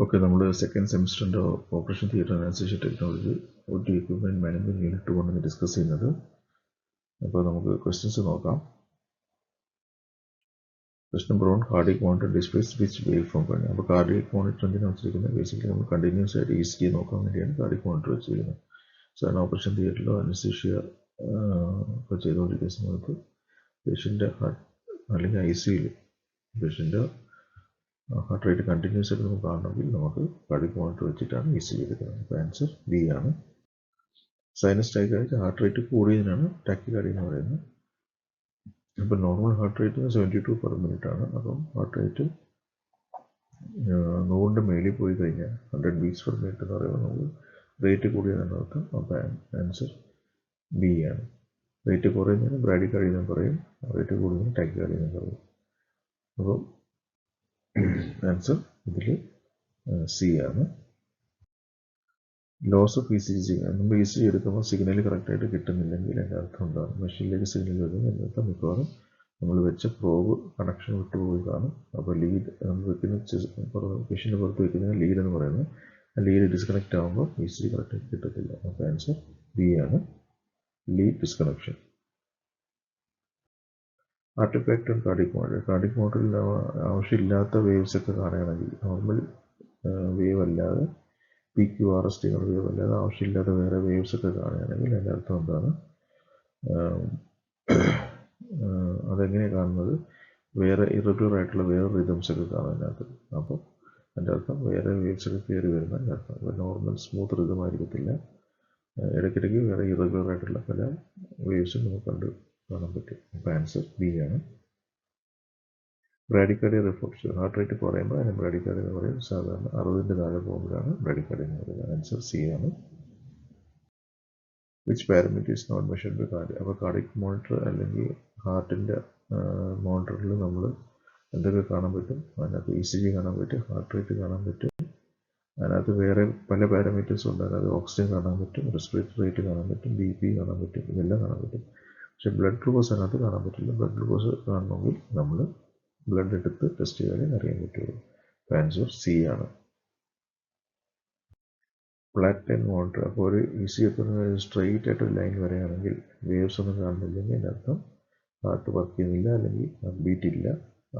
Okay, നമ്മുടെ second സെമിസ്റ്ററിൻ്റെ operation theatre anaesthesia technology OT equipment management unit 2 ആണ് discuss ചെയ്യുന്നത്. അപ്പോൾ നമുക്ക് ക്വസ്റ്റ്യൻസ് നോക്കാം. Question number 1, cardiac monitor displays which waveform കഴിഞ്ഞു. അപ്പോൾ കാർഡിയക് മോണിറ്റർ എന്തിനാണ് വെച്ചിരിക്കുന്നത്? ബേസിക്കലി നമ്മൾ കണ്ടിന്യൂസ് ആയിട്ട് ECG നോക്കാൻ വേണ്ടിയാണ് കാർഡിയക് മോണിറ്റർ വെച്ചിരിക്കുന്നത്. സാധാരണ ഓപ്പറേഷൻ തിയേറ്ററിലോ അനസ്തേഷ്യ ഇപ്പോൾ ചെയ്തുകൊണ്ടിരിക്കുന്ന സമയത്ത് പേഷ്യൻ്റെ ഹാർട്ട് അല്ലെങ്കിൽ ICUയിൽ പേഷ്യൻ്റെ ഹാർട്ട് റേറ്റ് കണ്ടിന്യൂസ് ആയിട്ട് നമുക്ക് കാണണമെങ്കിൽ നമുക്ക് കാർഡിയക് മോണിറ്റർ വെച്ചിട്ടാണ് ECG എടുക്കുന്നത്. അപ്പോൾ ആൻസർ ബി ആണ്. സൈനസ് ടാക്കിക്കാർഡിയ ഹാർട്ട് റേറ്റ് കൂടിയതിനാണ് ടാക്കിക്കാർഡിയ എന്ന് പറയുന്നത്. ഇപ്പോൾ normal heart rate 72 per minute ആണ്. അപ്പം ഹാർട്ട് റേറ്റ് 100ൻ്റെ മേളിൽ പോയി കഴിഞ്ഞാൽ 100 ബീറ്റ്സ് പെർ മിനിറ്റ് എന്ന് പറയുമ്പോൾ നമുക്ക് റേറ്റ് കൂടിയതെന്ന് അർത്ഥം. അപ്പോൾ ആൻസർ ബി ആണ്. റേറ്റ് കുറയുന്നതിന് ബ്രാഡിക്കാർഡിയ എന്ന് പറയും, റേറ്റ് കൂടുന്നതിന് ടാക്കിക്കാർഡിയ എന്ന് പറയും. അപ്പം ആൻസർ ഇതിൽ സി ആണ്. ലോസ് ഓഫ് ECG, നമ്മൾ ECG എടുക്കുമ്പോൾ സിഗ്നൽ കറക്റ്റായിട്ട് കിട്ടുന്നില്ലെങ്കിൽ എൻ്റെ അർത്ഥം എന്താണ്? മെഷീനിലേക്ക് സിഗ്നൽ വരുന്നത് എൻ്റെ അർത്ഥം മിക്കവാറും നമ്മൾ വെച്ച പ്രോബ് കണക്ഷൻ വിട്ടുപോയി കാണും. അപ്പോൾ ലീഡ് നമ്മൾ വെക്കുന്ന മെഷീൻ്റെ പുറത്ത് വെക്കുന്ന ലീഡ് എന്ന് പറയുന്നത് ആ ലീഡ് ഡിസ്കണക്റ്റ് ആകുമ്പോൾ ECG കറക്റ്റായിട്ട് കിട്ടത്തില്ല. അപ്പോൾ ആൻസർ ബി ആണ്, lead disconnection. Artifact on cardiac monitor. Cardiac മോണിറ്ററിൽ ആവശ്യമില്ലാത്ത വേവ്സ് ഒക്കെ കാണുകയാണെങ്കിൽ, നോർമൽ വേവ് അല്ലാതെ PQRST എന്നുള്ള വേവ് അല്ലാതെ ആവശ്യമില്ലാത്ത വേറെ വേവ്സ് ഒക്കെ കാണുകയാണെങ്കിൽ അതിൻ്റെ അർത്ഥം എന്താണ്? അതെങ്ങനെയാണ് കാണുന്നത്? വേറെ ഇറഗുലർ ആയിട്ടുള്ള വേറെ റിതംസ് ഒക്കെ കാണും അതിനകത്ത്. അപ്പോൾ അതിൻ്റെ അർത്ഥം വേറെ വേവ്സ് ഒക്കെ കയറി വരുന്ന എൻ്റെ അർത്ഥം. അപ്പോൾ നോർമൽ സ്മൂത്ത് റിതം ആയിരിക്കത്തില്ല, ഇടയ്ക്കിടയ്ക്ക് വേറെ ഇറഗുലർ ആയിട്ടുള്ള പല വേവ്സും നമുക്ക് കണ്ട് കാണാൻ പറ്റും. അപ്പോൾ ആൻസർ ബി ആണ്. ബ്രാഡിക്കാർഡിയ റിഫ്ലക്ഷൻ, ഹാർട്ട് റേറ്റ് കുറയുമ്പോൾ അതിന് ബ്രാഡിക്കാർഡിയ എന്ന് പറയും. സാധാരണ 60ൻ്റെ താഴെ പോകുമ്പോഴാണ് ബ്രാഡിക്കാർഡിയ എന്ന് പറയുന്നത്. ആൻസർ സി ആണ്. Which parameter is not measured by cardiac. അപ്പോൾ കാർഡിയക് മോണിറ്റർ അല്ലെങ്കിൽ ഹാർട്ടിൻ്റെ മോണിറ്ററിൽ നമ്മൾ എന്തൊക്കെ കാണാൻ പറ്റും? അതിനകത്ത് ECG കാണാൻ പറ്റും, ഹാർട്ട് റേറ്റ് കാണാൻ പറ്റും, അതിനകത്ത് വേറെ പല പാരാമീറ്റേഴ്സും ഉണ്ട്. അതായത് ഓക്സിജൻ കാണാൻ പറ്റും, റെസ്പിറേറ്ററി റേറ്റ് കാണാൻ പറ്റും, BP കാണാൻ പറ്റും, ഇതെല്ലാം കാണാൻ പറ്റും. പക്ഷെ ബ്ലഡ് ഗ്ലൂക്കോസ് അതിനകത്ത് കാണാൻ പറ്റില്ല. ബ്ലഡ് ഗ്ലൂക്കോസ് കാണണമെങ്കിൽ നമ്മൾ ബ്ലഡ് എടുത്ത് ടെസ്റ്റ് ചെയ്താലേ അറിയാൻ പറ്റുള്ളൂ. ആൻസർ സി ആണ്. Flat line monitor. അപ്പോൾ ഒരു ECG ഒക്കെ സ്ട്രെയിറ്റ് ആയിട്ട് ഒരു ലൈൻ വരികയാണെങ്കിൽ വേവ്സ് ഒന്നും കാണുന്നില്ലെങ്കിൽ അതിൻ്റെ അർത്ഥം ഹാർട്ട് വർക്ക് ചെയ്യുന്നില്ല, അല്ലെങ്കിൽ ഹാർട്ട് ബീറ്റ് ഇല്ല.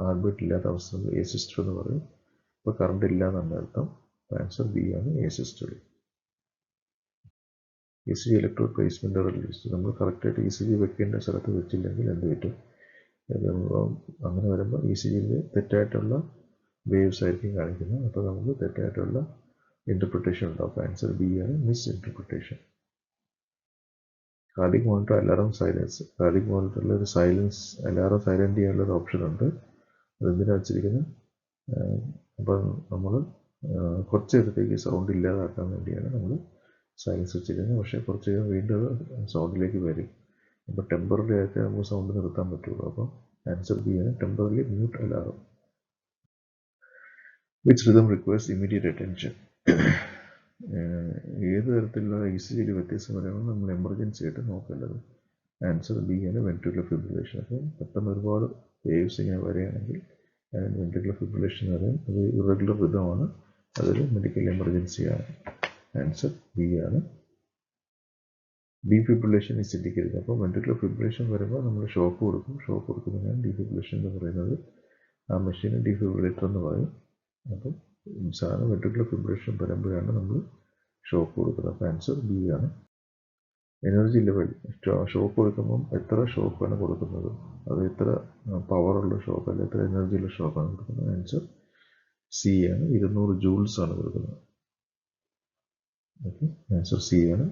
ഹാർട്ട് ബീറ്റ് ഇല്ലാത്ത അവസ്ഥ എസിസ്റ്റർ എന്ന് പറയും. ഇപ്പോൾ കറണ്ട് ഇല്ല എന്നാണ് അർത്ഥം. ആൻസർ ബി ആണ്, എസിസ്റ്റർ. ECG electrode placement release. നമ്മൾ കറക്റ്റായിട്ട് ECG വെക്കേണ്ട സ്ഥലത്ത് വെച്ചില്ലെങ്കിൽ എന്ത് പറ്റും? അങ്ങനെ വരുമ്പോൾ ECGയിൽ തെറ്റായിട്ടുള്ള വേവ്സ് ആയിരിക്കും കാണിക്കുന്നത്. അപ്പോൾ നമുക്ക് തെറ്റായിട്ടുള്ള ഇൻ്റർപ്രിട്ടേഷൻ ഉണ്ടാവും. ആൻസർ ബി ആണ്, misinterpretation. Cardiac monitor alarm silence. Cardiac മോണിറ്ററിൽ ഒരു സൈലൻസ് അലാറം സൈലൻറ്റ് ചെയ്യാനുള്ള ഒരു ഓപ്ഷൻ ഉണ്ട്. അതെന്തിനാണ് വെച്ചിരിക്കുന്നത്? അപ്പം നമ്മൾ കുറച്ച് നേരത്തേക്ക് സൗണ്ട് ഇല്ലാതാക്കാൻ വേണ്ടിയാണ് നമ്മൾ സൈലൻസ് വെച്ചിരിക്കുന്നത്. പക്ഷേ കുറച്ച് കഴിയുമ്പോൾ വീണ്ടും സൗണ്ടിലേക്ക് വരും. അപ്പോൾ ടെമ്പററി ആയിട്ട് നമുക്ക് സൗണ്ട് നിർത്താൻ പറ്റുള്ളൂ. അപ്പം ആൻസർ ബി ആണ്, temporary mute alarm. Which rhythm requires immediate attention. ഏത് തരത്തിലുള്ള ECGയിൽ വ്യത്യാസം വരുമ്പോൾ നമ്മൾ എമർജൻസി ആയിട്ട് നോക്കേണ്ടത്. ആൻസർ ബി ആണ്, വെൻട്രിക്കുലർ ഫിബ്രിലേഷൻ. അപ്പോൾ പെട്ടെന്ന് ഒരുപാട് വേവ്സ് ഇങ്ങനെ വരികയാണെങ്കിൽ അതിന് വെൻട്രിക്കുലർ ഫിബ്രിലേഷൻ എന്ന് പറയും. അത് ഇറഗുലർ റിതമാണ്, അതൊരു മെഡിക്കൽ എമർജൻസിയാണ്. ആൻസർ ബി ആണ്. Defibrillation is indicated. അപ്പോൾ വെൻട്രിക്കുലർ ഫിബ്രിലേഷൻ വരുമ്പോൾ നമ്മൾ ഷോക്ക് കൊടുക്കും. ഷോക്ക് കൊടുക്കുന്നതിനാണ് ഡീഫിബ്രിലേഷൻ എന്ന് പറയുന്നത്. ആ മെഷീന് ഡീഫിബ്രിലേറ്റർ എന്ന് പറയും. അപ്പം സാധാരണ വെൻട്രിക്കുലർ ഫിബ്രിലേഷൻ വരുമ്പോഴാണ് നമ്മൾ ഷോക്ക് കൊടുക്കുന്നത്. അപ്പോൾ ആൻസർ ബി ആണ്. എനർജി ലെവൽ, ഷോക്ക് കൊടുക്കുമ്പം എത്ര ഷോക്കാണ് കൊടുക്കുന്നത്, അത് എത്ര പവറുള്ള ഷോക്ക് അല്ല എത്ര എനർജിയുള്ള ഷോക്കാണ് കൊടുക്കുന്നത്. ആൻസർ സി ആണ്, 200 ജൂൾസ് ആണ് കൊടുക്കുന്നത്. ഓക്കെ, ആൻസർ സി ആണ്.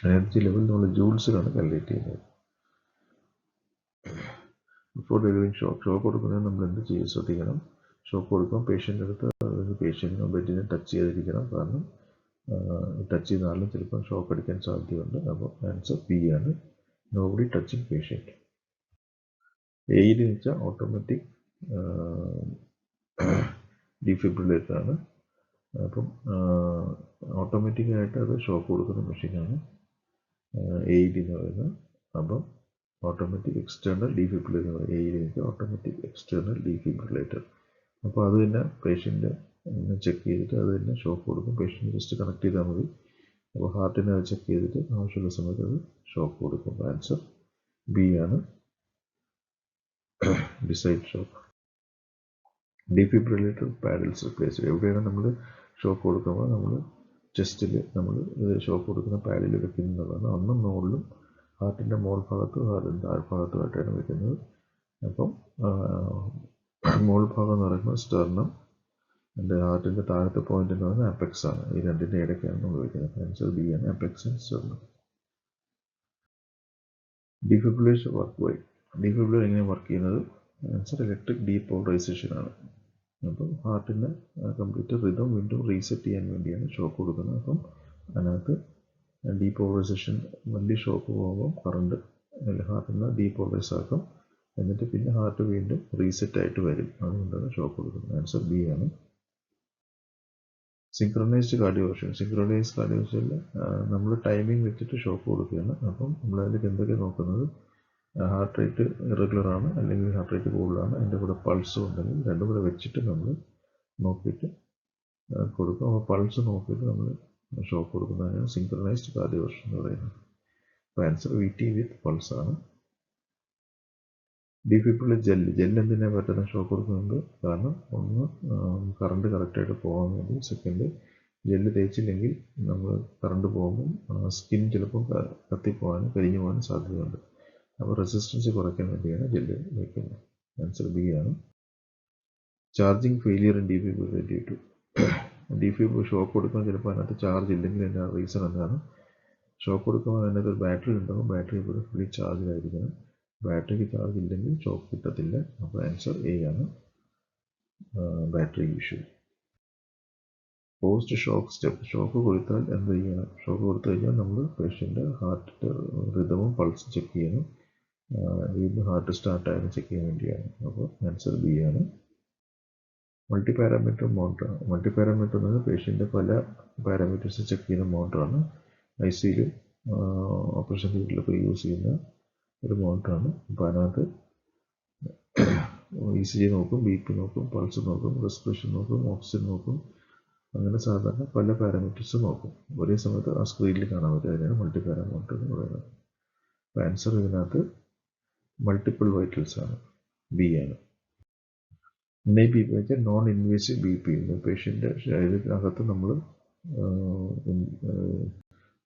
എനർജി ലെവൽ നമ്മൾ ജൂൾസിലാണ് കാൽക്കുലേറ്റ് ചെയ്യുന്നത്. ബിഫോർ ഡെലിവറിങ് ഷോക്ക് കൊടുക്കുന്നതിന് നമ്മൾ എന്ത് ചെയ്ത് ശ്രദ്ധിക്കണം? ഷോക്ക് കൊടുക്കുമ്പോൾ പേഷ്യൻ്റെ അടുത്ത് പേഷ്യൻറ്റിനോ ബെഡിനെ ടച്ച് ചെയ്തിരിക്കണം. കാരണം ടച്ച് ചെയ്താലും ചിലപ്പോൾ ഷോക്ക് അടിക്കാൻ സാധ്യതയുണ്ട്. അപ്പോൾ ആൻസർ ബി ആണ്, നോബഡി ടച്ചിങ് പേഷ്യൻറ്റ്. എയ്ഡ് എന്ന് വെച്ചാൽ ഓട്ടോമാറ്റിക് ഡീഫിബ്രിലേറ്റർ ആണ്. അപ്പം ഓട്ടോമാറ്റിക്കായിട്ട് അത് ഷോക്ക് കൊടുക്കുന്ന മെഷീനാണ് എയ്ഡ് എന്ന് പറയുന്നത്. അപ്പം ഓട്ടോമാറ്റിക് എക്സ്റ്റേണൽ ഡീഫിബ്രിലേറ്റർ എന്ന് പറയും. എയ്ഡ് എന്ന് വെച്ചാൽ ഓട്ടോമാറ്റിക് എക്സ്റ്റേണൽ ഡീഫിബ്രിലേറ്റർ. അപ്പോൾ അത് തന്നെ പേഷ്യൻ്റ് ചെക്ക് ചെയ്തിട്ട് അത് തന്നെ ഷോക്ക് കൊടുക്കും. പേഷ്യൻ്റ് ജസ്റ്റ് കണക്ട് ചെയ്താൽ മതി. അപ്പോൾ ഹാർട്ടിനെ അത് ചെക്ക് ചെയ്തിട്ട് ആവശ്യമുള്ള സമയത്ത് അത് ഷോക്ക് കൊടുക്കും. ആൻസർ ബി ആണ്, decide shock. Defibrillator paddles replace. എവിടെയാണ് നമ്മൾ ഷോക്ക് കൊടുക്കുമ്പോൾ നമ്മൾ ചെസ്റ്റിൽ നമ്മൾ ഷോക്ക് കൊടുക്കുന്ന പാഡിൽ വെക്കുന്നതാണ്. അന്നും മുകളിലും ഹാർട്ടിൻ്റെ മോൾ ഭാഗത്തും ഹാർട്ടിൻ്റെ താഴ്ഭാഗത്തുമായിട്ടാണ് വെക്കുന്നത്. അപ്പം മോൾ ഭാഗം എന്ന് പറയുമ്പോൾ സ്റ്റെർണം, എൻ്റെ ഹാർട്ടിൻ്റെ താഴത്തെ പോയിന്റ് എന്ന് പറയുന്നത് അപെക്സ് ആണ്. ഈ രണ്ടിൻ്റെ ഇടയ്ക്കാണ് നമ്മൾ വയ്ക്കുന്നത്. ആൻസർ ബി ആണ്, apex and sternum. Defibrillation work by. Defibrillator എങ്ങനെ വർക്ക് ചെയ്യുന്നത്? ആൻസർ ഇലക്ട്രിക് ഡീപോളറൈസേഷൻ ആണ്. അപ്പം ഹാർട്ടിൻ്റെ കംപ്ലീറ്റ് റിതം വീണ്ടും റീസെറ്റ് ചെയ്യാൻ വേണ്ടിയാണ് ഷോക്ക് കൊടുക്കുന്നത്. അപ്പം അതിനകത്ത് ഡീപോളറൈസേഷൻ വലിയ ഷോക്ക് പോകുമ്പോൾ കറണ്ട് ഹാർട്ടിനെ ഡീപോളറൈസ് ആക്കും. എന്നിട്ട് പിന്നെ ഹാർട്ട് വീണ്ടും റീസെറ്റ് ആയിട്ട് വരും. അതുകൊണ്ടാണ് ഷോക്ക് കൊടുക്കുന്നത്. ആൻസർ ബി ആണ്. സിങ്ക്രണൈസ്ഡ് കാർഡിയോവർഷൻ. സിങ്ക്രണൈസ്ഡ് കാർഡിയോവർഷനിൽ നമ്മൾ ടൈമിംഗ് വെച്ചിട്ട് ഷോക്ക് കൊടുക്കുകയാണ്. അപ്പം നമ്മളതിൽ എന്തൊക്കെ നോക്കുന്നത്? ഹാർട്ട് റേറ്റ് ഇറഗുലർ ആണ്, അല്ലെങ്കിൽ ഹാർട്ട് റേറ്റ് കൂടുതലാണ്, അതിൻ്റെ കൂടെ പൾസും ഉണ്ടെങ്കിൽ രണ്ടും കൂടെ വെച്ചിട്ട് നമ്മൾ നോക്കിയിട്ട് കൊടുക്കും. അപ്പോൾ പൾസ് നോക്കിയിട്ട് നമ്മൾ ഷോക്ക് കൊടുക്കുന്നതിനാണ് സിങ്ക്രണൈസ്ഡ് കാർഡിയോവർഷൻ എന്ന് പറയുന്നത്. അപ്പോൾ ആൻസർ വി ടി വിത്ത് പൾസ് ആണ്. ഡിഫിബ്രിലേറ്റർ ജെല്ല് എന്തിനാണ് പറ്റുന്ന ഷോക്ക് കൊടുക്കുന്നുണ്ട്? കാരണം ഒന്ന് കറണ്ട് കറക്റ്റായിട്ട് പോകാൻ വേണ്ടി, സെക്കൻഡ് ജെല്ല് തേച്ചില്ലെങ്കിൽ നമ്മൾ കറണ്ട് പോകുമ്പം സ്കിൻ ചിലപ്പോൾ കത്തിപ്പോകാനും കരിഞ്ഞു പോകാനും സാധ്യതയുണ്ട്. അപ്പോൾ റെസിസ്റ്റൻസ് കുറയ്ക്കാൻ വേണ്ടിയാണ് ജെല്ല് വയ്ക്കുന്നത്. ആൻസർ ബി ആണ്. Charging failure in defibrillator. Defib shock കൊടുക്കുമ്പോൾ ചിലപ്പോൾ അതിനകത്ത് ചാർജ് ഇല്ലെങ്കിൽ അതിൻ്റെ റീസൺ എന്താണ്? ഷോക്ക് കൊടുക്കുമ്പോൾ അതിനകത്ത് ഒരു ബാറ്ററി ഉണ്ടാകും. ബാറ്ററി എപ്പോഴും ഫുള്ളി ചാർജിലായിരിക്കണം. ബാറ്ററിക്ക് ചാർജ് ഇല്ലെങ്കിൽ ഷോക്ക് കിട്ടത്തില്ല. അപ്പോൾ ആൻസർ എ ആണ്, battery issue. Post shock step. Shock കൊടുത്താൽ എന്ത് ചെയ്യണം? ഷോക്ക് കൊടുത്തു കഴിഞ്ഞാൽ നമ്മൾ പേഷ്യൻ്റെ ഹാർട്ടിൻ്റെ റിതവും പൾസും ചെക്ക് ചെയ്യണം. വീണ്ടും ഹാർട്ട് സ്റ്റാർട്ടായാലും ചെക്ക് ചെയ്യാൻ വേണ്ടിയാണ്. അപ്പോൾ ആൻസർ ബി ആണ്. Multi parameter monitor. Multi parameter എന്നത് പേഷ്യൻ്റെ പല പാരാമീറ്റേഴ്സ് ചെക്ക് ചെയ്യുന്ന മോണിറ്ററാണ്. ഐ സിയിൽ ഓപ്പറേഷൻ തിയേറ്ററിലൊക്കെ യൂസ് ചെയ്യുന്ന ഒരു മോണിറ്ററാണ്. അപ്പോൾ അതിനകത്ത് ഇ സി ജി നോക്കും, ബി പി നോക്കും, പൾസ് നോക്കും, റെസ്പിറേഷൻ നോക്കും, ഓക്സിജൻ നോക്കും. അങ്ങനെ സാധാരണ പല പാരാമീറ്റേഴ്സ് നോക്കും. ഒരേ സമയത്ത് ആ സ്ക്രീനിൽ കാണാൻ പറ്റും. അതിനാണ് മൾട്ടി പാരാമീറ്റർ എന്ന് പറയുന്നത്. അപ്പോൾ ആൻസർ ഇതിനകത്ത് മൾട്ടിപ്പിൾ വൈറ്റൽസ് ആണ്, ബി ആണ്. NIBP വെച്ചാൽ നോൺ ഇൻവേസീവ് ബി പി. പേഷ്യൻ്റെ ശരീരത്തിനകത്ത് നമ്മൾ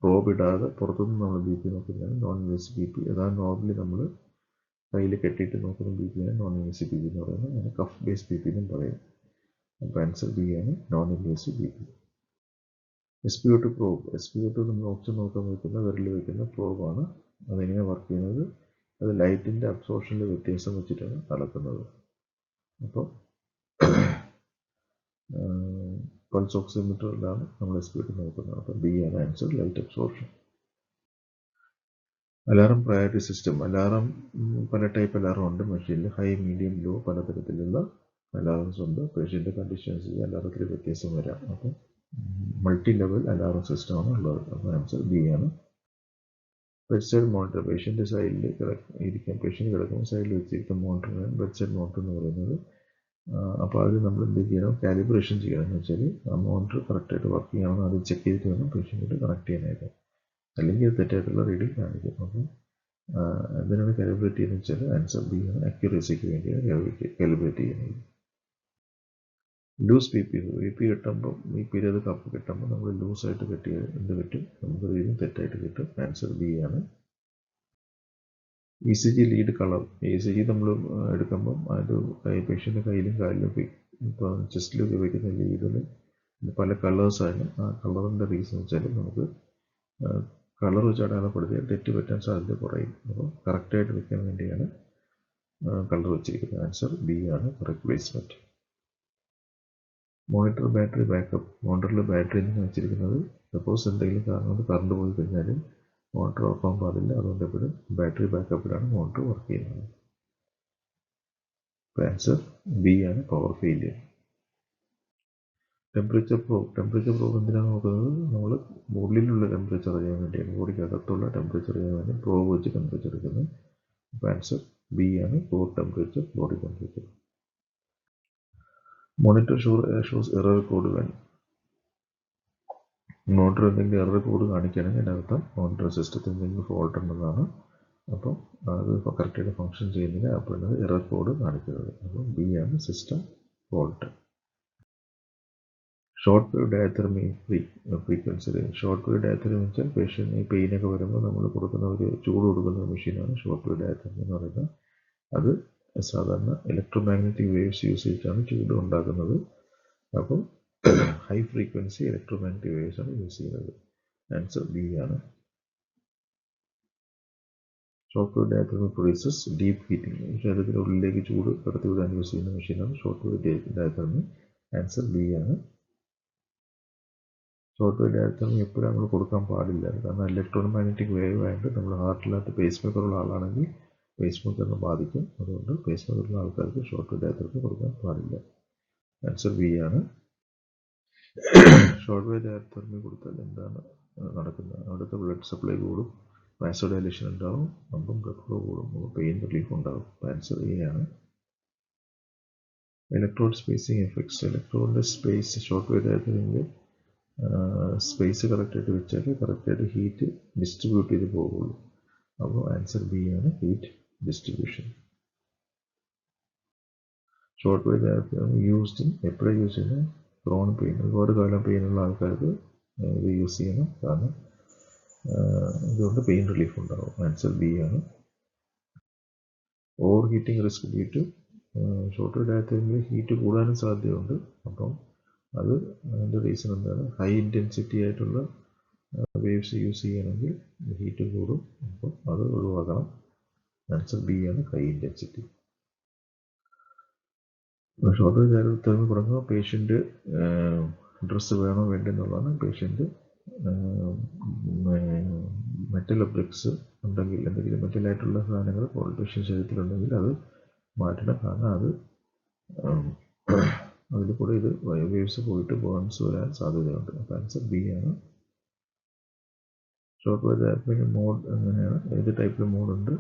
പ്രോബ് ഇടാതെ പുറത്തുനിന്ന് നമ്മൾ ബി പി നോക്കുന്നതാണ് നോൺ ഇൻവേസീവ് ബി പി. അതാണ് നോർമലി നമ്മൾ കയ്യിൽ കെട്ടിയിട്ട് നോക്കുന്ന ബി പിയാണ് നോൺ ഇൻവേസീവ് ബി പി എന്ന് പറയുന്നത്. അതിന് കഫ് ബേസ് ബി പി എന്നും പറയും. അപ്പോൾ ആൻസർ ബി ആണ്, non invasive B P. SpO2 probe. SpO2 നമ്മൾ ഓക്സിജൻ നോക്കാൻ വയ്ക്കുന്ന വിരലിൽ വയ്ക്കുന്ന പ്രോബാണ്. അതെങ്ങനെ വർക്ക് ചെയ്യുന്നത്? അത് ലൈറ്റിൻ്റെ അബ്സോർഷനിൽ വ്യത്യാസം വെച്ചിട്ടാണ് അളക്കുന്നത്. അപ്പോൾ പൾസ് ഓക്സിമീറ്ററിലാണ് നമ്മൾ SpO2 നോക്കുന്നത്. അപ്പോൾ ബി ആണ് answer, light absorption. Alarm priority system. Alarm പല ടൈപ്പ് അലാറം ഉണ്ട് മെഷീനിൽ. ഹൈ, മീഡിയം, ലോ പലതരത്തിലുള്ള അലാറംസ് ഉണ്ട്. പേഷ്യൻ്റെ കണ്ടീഷൻസ് അലാറത്തിൽ വ്യത്യാസം വരാം. അപ്പോൾ മൾട്ടി ലെവൽ അലാറം സിസ്റ്റമാണ് ഉള്ളത്. അപ്പോൾ ആൻസർ ബി ആണ്. Bedside monitor. പേഷ്യൻ്റെ സൈഡിൽ ഇരിക്കാൻ, പേഷ്യൻ്റ് കിടക്കുമ്പോൾ സൈഡിൽ വെച്ചിരിക്കുന്ന മോണിറ്ററാണ് ബെഡ് സൈഡ് മോണിറ്റർ എന്ന് പറയുന്നത്. അപ്പോൾ അത് നമ്മൾ എന്ത് ചെയ്യണം? കാലിബ്രേഷൻ ചെയ്യണം. എന്ന് വെച്ചാൽ ആ മോണിറ്റർ കറക്റ്റായിട്ട് വർക്ക് ചെയ്യണമെന്ന് അത് ചെക്ക് ചെയ്തിട്ട് വേണം പേഷ്യൻറ്റിട്ട് കണക്ട് ചെയ്യാനായിട്ട്. അല്ലെങ്കിൽ അത് തെറ്റായിട്ടുള്ള റീഡിങ് കാണിക്കും. അപ്പം എന്തിനാണ് കാലിബ്രേറ്റ് ചെയ്യുന്നത് വെച്ചാൽ ആൻസർ ബി ആണ്, അക്യുറസിക്ക് വേണ്ടിയാണ് കാലിബ്രേറ്റ് ചെയ്യുന്നത്. Loose B P. B P കിട്ടുമ്പോൾ ബി പിയിൽ അത് കപ്പ് കിട്ടുമ്പോൾ നമ്മൾ ലൂസായിട്ട് കെട്ടിയാൽ എന്ത് പറ്റും? നമുക്ക് റീഡിങ് തെറ്റായിട്ട് കിട്ടും. ആൻസർ ബി ആണ്. E C G lead colour. E C G നമ്മൾ എടുക്കുമ്പം അത് പേഷ്യൻ്റെ കയ്യിലും കാലിലും ഇപ്പോൾ ചെസ്റ്റിലൊക്കെ വയ്ക്കുന്ന ലീഡിൽ പല കളേഴ്സാണ്. ആ കളറിൻ്റെ റീസൺ വെച്ചാൽ നമുക്ക് കളർ വെച്ച് അടയാളപ്പെടുത്തിയാൽ തെറ്റ് പറ്റാൻ സാധ്യത കുറയും. അപ്പോൾ കറക്റ്റായിട്ട് വെക്കാൻ വേണ്ടിയാണ് കളർ വെച്ചിരിക്കുന്നത്. ആൻസർ ബി ആണ്, correct placement. Monitor battery backup. മോണിറ്ററിൽ ബാറ്ററി എന്തിനാണ് വെച്ചിരിക്കുന്നത്? സപ്പോസ് എന്തെങ്കിലും കാരണം കൊണ്ട് കറണ്ട് പോയി കഴിഞ്ഞാലും മോണിറ്റർ ഓഫ് ആകാൻ പാടില്ല. അതുകൊണ്ട് എപ്പോഴും ബാറ്ററി ബാക്കപ്പിലാണ് മോണിറ്റർ വർക്ക് ചെയ്യുന്നത്. ആൻസർ ബി ആണ്, power failure. Temperature probe. Temperature probe എന്തിനാണ് നോക്കുന്നത്? നമ്മൾ ബോഡിയിലുള്ള ടെമ്പറേച്ചർ അറിയാൻ വേണ്ടിയാണ്. ബോഡിക്ക് അകത്തുള്ള ടെമ്പറേച്ചർ അറിയാൻ വേണ്ടി പ്രോബ് വെച്ച് ടെമ്പറേച്ചർ എടുക്കുന്നത്. അപ്പോൾ ആൻസർ ബി ആണ്, core temperature, body temperature. Monitor shows error code വേണം. മോണിറ്റർ എന്തെങ്കിലും എറർ കോഡ് കാണിക്കുകയാണെങ്കിൽ അതിനർത്ഥം മോണിറ്റർ സിസ്റ്റത്തിൽ എന്തെങ്കിലും ഫോൾട്ട് ഉണ്ടെന്നാണ്. അപ്പം അത് കറക്റ്റായിട്ട് ഫങ്ഷൻ ചെയ്യുന്നില്ല, അപ്പോഴാണ് എറർ കോഡ് കാണിക്കുന്നത്. അപ്പം ബി ആണ് system fault. Short wave diathermy frequency range. Short wave diathermy എന്ന് വെച്ചാൽ പേഷ്യൻ്റ് ഈ പെയിനൊക്കെ വരുമ്പോൾ നമ്മൾ കൊടുക്കുന്ന ഒരു ചൂട് കൊടുക്കുന്ന മെഷീനാണ് ഷോർട്ട് വേവ് ഡയത്തർമി എന്ന് പറയുന്നത്. അത് സാധാരണ ഇലക്ട്രോമാഗ്നറ്റിക് വേവ്സ് യൂസ് ചെയ്തിട്ടാണ് ചൂട് ഉണ്ടാക്കുന്നത്. അപ്പോൾ ഹൈ ഫ്രീക്വൻസി ഇലക്ട്രോമാഗ്നറ്റിക് വേവ്സ് ആണ് യൂസ് ചെയ്യുന്നത്. ആൻസർ ബി ആണ്. Short wave diathermy produces deep heating. ശരീരത്തിനുള്ളിലേക്ക് ചൂട് കടത്തിവിടാൻ യൂസ് ചെയ്യുന്ന മെഷീനാണ് short wave diathermy. Answer B ആണ്. ഷോർട്ട് വേവ് ഡയത്തർമി എപ്പോഴും നമ്മൾ കൊടുക്കാൻ പാടില്ല, കാരണം ഇലക്ട്രോമാഗ്നറ്റിക് വേവ് ആയിട്ട് നമ്മൾ ഹാർട്ടിനകത്ത് പേസ് മേക്കറുള്ള ആളാണെങ്കിൽ പേസ് മേക്കറിനെ ബാധിക്കും. അതുകൊണ്ട് പേസ് മേക്കറുള്ള ആൾക്കാർക്ക് ഷോർട്ട് വേവ് ഡയത്തർമി കൊടുക്കാൻ പാടില്ല. ആൻസർ ബി ആണ്. ഷോർട്ട് വേവ് ഡയത്തർമി കൊടുത്താൽ എന്താണ് നടക്കുന്നത്? അവിടുത്തെ ബ്ലഡ് സപ്ലൈ കൂടും, വാസോഡൈലേഷൻ ഉണ്ടാവും, അപ്പം ബ്ലഡ് ഫ്ലോ കൂടും, പെയിൻ റിലീഫ് ഉണ്ടാവും. ആൻസർ എ ആണ്. Electrode spacing effects. ഇലക്ട്രോഡിൻ്റെ സ്പേസ് ഷോർട്ട് വേവ് ഡയത്തർമിയിൽ സ്പേസ് കറക്റ്റായിട്ട് വെച്ചാൽ കറക്റ്റായിട്ട് ഹീറ്റ് ഡിസ്ട്രിബ്യൂട്ട് ചെയ്ത് പോകുള്ളൂ. അപ്പോൾ ആൻസർ ബി ആണ്, heat distribution. Short wave diathermy used എപ്പോഴാണ് യൂസ് ചെയ്യുന്നത്? ക്രോണിക് പെയിൻ, ഒരുപാട് കാലം പെയിനുള്ള ആൾക്കാർക്ക് ഇത് യൂസ് ചെയ്യണം, കാരണം ഇതുകൊണ്ട് പെയിൻ റിലീഫ് ഉണ്ടാവും. ആൻസർ ബി ആണ്. Over heating risk due to short wave ഡയത്തർമിയിൽ ഹീറ്റ് കൂടാനും സാധ്യതയുണ്ട്. അപ്പം അത് അതിൻ്റെ റീസൺ എന്താണ്? ഹൈ ഇൻറ്റൻസിറ്റി ആയിട്ടുള്ള വേവ്സ് യൂസ് ചെയ്യണമെങ്കിൽ ഹീറ്റ് കൂടും, അപ്പം അത് ഒഴിവാക്കണം. ആൻസർ ബി ആണ്, ഹൈ ഇൻറ്റൻസിറ്റി. ഷോർട്ട് വേവ് ഡയത്തർമി തുടങ്ങുമ്പോൾ പേഷ്യൻ്റ് ഡ്രസ്സ് വേണോ വേണ്ടെന്നുള്ളതാണ്. പേഷ്യൻ്റ് മെറ്റൽ ഒബ്ജക്ട്സ് ഉണ്ടെങ്കിൽ, എന്തെങ്കിലും മെറ്റലായിട്ടുള്ള സാധനങ്ങൾ പേഷ്യൻ്റ് ശരീരത്തിലുണ്ടെങ്കിൽ അത് മാറ്റണം, കാരണം അത് അതിൽ കൂടെ ഇത് വേവ്സ് പോയിട്ട് ബേൺസ് വരാൻ സാധ്യതയുണ്ട്. അപ്പോൾ ആൻസർ ബി ആണ്. ഷോർട്ട് വേവ് ഡയത്തർമി മോഡ് എങ്ങനെയാണ്? ഏത് ടൈപ്പിൽ മോഡുണ്ട്?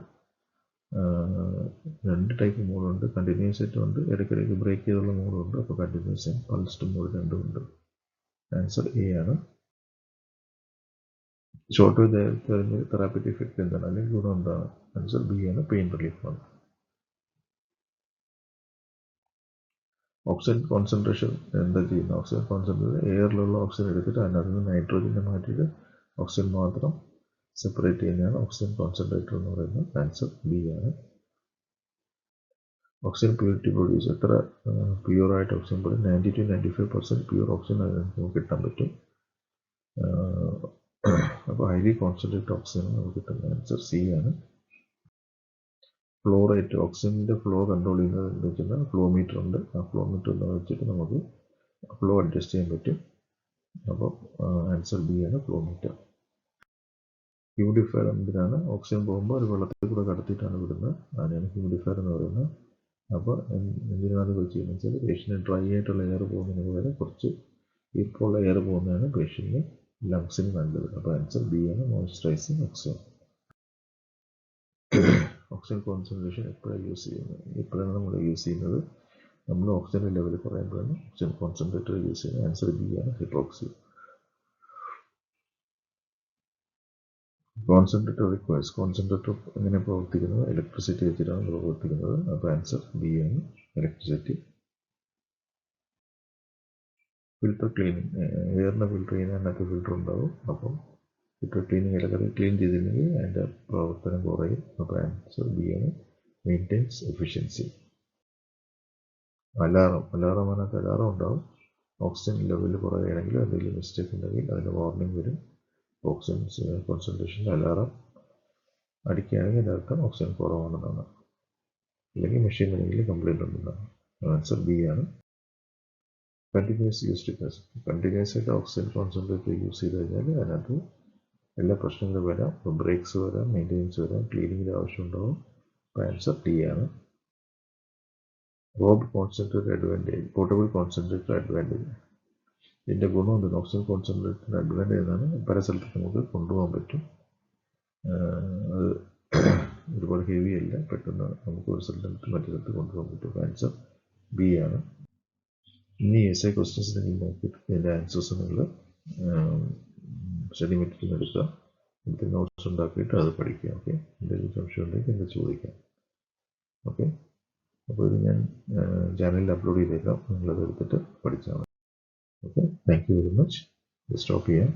രണ്ട് ടൈപ്പ് മോഡുണ്ട്. കണ്ടിന്യൂസ് ആയിട്ടുണ്ട്, ഇടയ്ക്കിടയ്ക്ക് ബ്രേക്ക് ചെയ്തുള്ള മോഡുണ്ട്. അപ്പോൾ കണ്ടിന്യൂസ് പൾസ്ഡ് മോഡ് രണ്ടുമുണ്ട്. ആൻസർ എ ആണ്. Short wave diathermy therapeutic effect എന്താണ്, അല്ലെങ്കിൽ ഗുണം എന്താണ്? ആൻസർ ബി ആണ്, പെയിൻ റിലീഫ് ആണ്. ഓക്സിജൻ കോൺസെൻട്രേഷൻ എന്താ ചെയ്യുന്നത്? ഓക്സിജൻ കോൺസെൻട്രേഷൻ എയറിലുള്ള ഓക്സിജൻ എടുത്തിട്ട് അതിനകത്ത് നിന്ന് നൈട്രോജനെ മാറ്റിയിട്ട് ഓക്സിജൻ മാത്രം സെപ്പറേറ്റ് ചെയ്യുന്നതാണ് ഓക്സിജൻ കോൺസെൻട്രേറ്റർ എന്ന് പറയുന്നത്. ആൻസർ ബി ആണ്. Oxygen purity produce. എത്ര പ്യൂറായിട്ട് ഓക്സിജൻ പോലും 90 to 95% പ്യൂർ ഓക്സിജൻ അതിന് നമുക്ക് കിട്ടാൻ പറ്റും. അപ്പോൾ ഹൈലി കോൺസെൻട്രേറ്റഡ് ഓക്സിജൻ നമുക്ക് കിട്ടുന്നത്. ആൻസർ സി ആണ്. Flow rate. ഓക്സിജൻ്റെ ഫ്ലോ കൺട്രോൾ ചെയ്യുന്നത് എന്ന് വെച്ചാൽ ഫ്ലോ മീറ്റർ ഉണ്ട്. ആ ഫ്ലോ മീറ്റർ വെച്ചിട്ട് നമുക്ക് ഫ്ലോ അഡ്ജസ്റ്റ് ചെയ്യാൻ പറ്റും. അപ്പോൾ ആൻസർ ബി ആണ്, ഫ്ലോ മീറ്റർ. ഹ്യൂമിഡിഫയർ എന്തിനാണ്? ഓക്സിജൻ പോകുമ്പോൾ ഒരു വെള്ളത്തിൽ കൂടെ കടത്തിയിട്ടാണ് വിടുന്നത്, അതിനാണ് ഹ്യൂമിഡിഫയർ എന്ന് പറയുന്നത്. അപ്പോൾ എന്തിനാണ് ഇത് ചെയ്യുന്നത് വെച്ചാൽ പേഷ്യൻ്റ് ഡ്രൈ ആയിട്ടുള്ള എയർ പോകുന്നതിന് പകരം കുറച്ച് ഈർപ്പമുള്ള എയർ പോകുന്നതാണ് പേഷ്യൻ്റിന് ലങ്സിന് നല്ലത്. അപ്പോൾ ആൻസർ ബി ആണ്, മോയ്സ്ചറൈസിങ് ഓക്സിജൻ. ഓക്സിജൻ കോൺസെൻട്രേഷൻ എപ്പോഴാണ് യൂസ് ചെയ്യുന്നത്? എപ്പോഴാണ് നമ്മൾ യൂസ് ചെയ്യുന്നത്? നമ്മൾ ഓക്സിജൻ ലെവൽ കുറയുമ്പോഴാണ് ഓക്സിജൻ കോൺസെൻട്രേറ്റർ യൂസ് ചെയ്യുന്നത്. ആൻസർ ബി ആണ്, ഹൈഡ്രോക്സി. Concentrator requires. കോൺസെൻട്രേറ്റർ എങ്ങനെ പ്രവർത്തിക്കുന്നത്? ഇലക്ട്രിസിറ്റി വെച്ചിട്ടാണ് പ്രവർത്തിക്കുന്നത്. അപ്പോൾ ആൻസർ ബി ആണ്, ഇലക്ട്രിസിറ്റി. Filter cleaning. എയറിനെ ഫിൽട്ടർ ചെയ്യുന്ന അതിനകത്ത് ഫിൽട്ടർ ഉണ്ടാവും. അപ്പം ഫിൽട്ടർ ക്ലീനിങ് ഇടയ്ക്ക് ക്ലീൻ ചെയ്തില്ലെങ്കിൽ അതിൻ്റെ പ്രവർത്തനം കുറയും. അപ്പോൾ ആൻസർ ബി ആണ്, മെയിൻറ്റെയിൻസ് എഫിഷ്യൻസി. അലാറം. അതിനകത്ത് അലാറം ഉണ്ടാവും. ഓക്സിജൻ ലെവൽ കുറയുകയാണെങ്കിൽ എന്തെങ്കിലും മിസ്റ്റേക്ക് ഉണ്ടെങ്കിൽ അതിന് വാർണിംഗ് വരും. ഓക്സിജൻ കോൺസെൻട്രേഷൻ്റെ അലാറം അടിക്കുകയാണെങ്കിൽ അതിനർത്ഥം ഓക്സിജൻ കുറവാണെന്നാണ്, അല്ലെങ്കിൽ മെഷീൻ എന്തെങ്കിലും കംപ്ലൈൻറ്റ് ഉണ്ടെന്നാണ്. ആൻസർ ബി ആണ്. Continuous used test. കണ്ടിന്യൂസ് ആയിട്ട് ഓക്സിജൻ കോൺസെൻട്രേറ്റർ യൂസ് ചെയ്ത് കഴിഞ്ഞാൽ അതിനകത്ത് എല്ലാ പ്രശ്നങ്ങളും വരാം. ബ്രേക്സ് വരാം, മെയിൻ്റെനൻസ് വരാം, ക്ലീനിങ്ങിൻ്റെ ആവശ്യം ഉണ്ടാവും. ആൻസർ ഡി ആണ്. Rob concentrator advantage. Portable concentrator advantage. ഇതിൻ്റെ ഗുണം എന്താണ്? ഓക്സിജൻ കോൺസെൻട്രേറ്ററിൻ്റെ അഡ്വാൻറ്റേജ് എന്നാണ്, പല സ്ഥലത്തേക്ക് നമുക്ക് കൊണ്ടുപോകാൻ പറ്റും. അത് ഒരുപാട് ഹെവി അല്ല, പെട്ടെന്ന് നമുക്ക് ഒരു സ്ഥലത്ത് മറ്റു സ്ഥലത്ത് കൊണ്ടുപോകാൻ പറ്റും. ആൻസർ ബി ആണ്. ഇനി എസ് എ ക്വസ്റ്റ്യൻസ് നിങ്ങൾ നോക്കിയിട്ട് ഇതിൻ്റെ ആൻസേഴ്സ് നിങ്ങൾ സ്റ്റഡി മെറ്റീരിയൽ എടുക്കുക, എന്നിട്ട് നോട്ട്സ് ഉണ്ടാക്കിയിട്ട് അത് പഠിക്കുക. ഓക്കെ, എന്തെങ്കിലും സംശയം ഉണ്ടെങ്കിൽ എന്നെ ചോദിക്കാം. ഓക്കെ, അപ്പോൾ ഇത് ഞാൻ ചാനലിൽ അപ്ലോഡ് ചെയ്തേക്കാം, നിങ്ങളത് എടുത്തിട്ട് പഠിച്ചാൽ മതി. Okay, thank you very much. Stop ചെയ്യാം.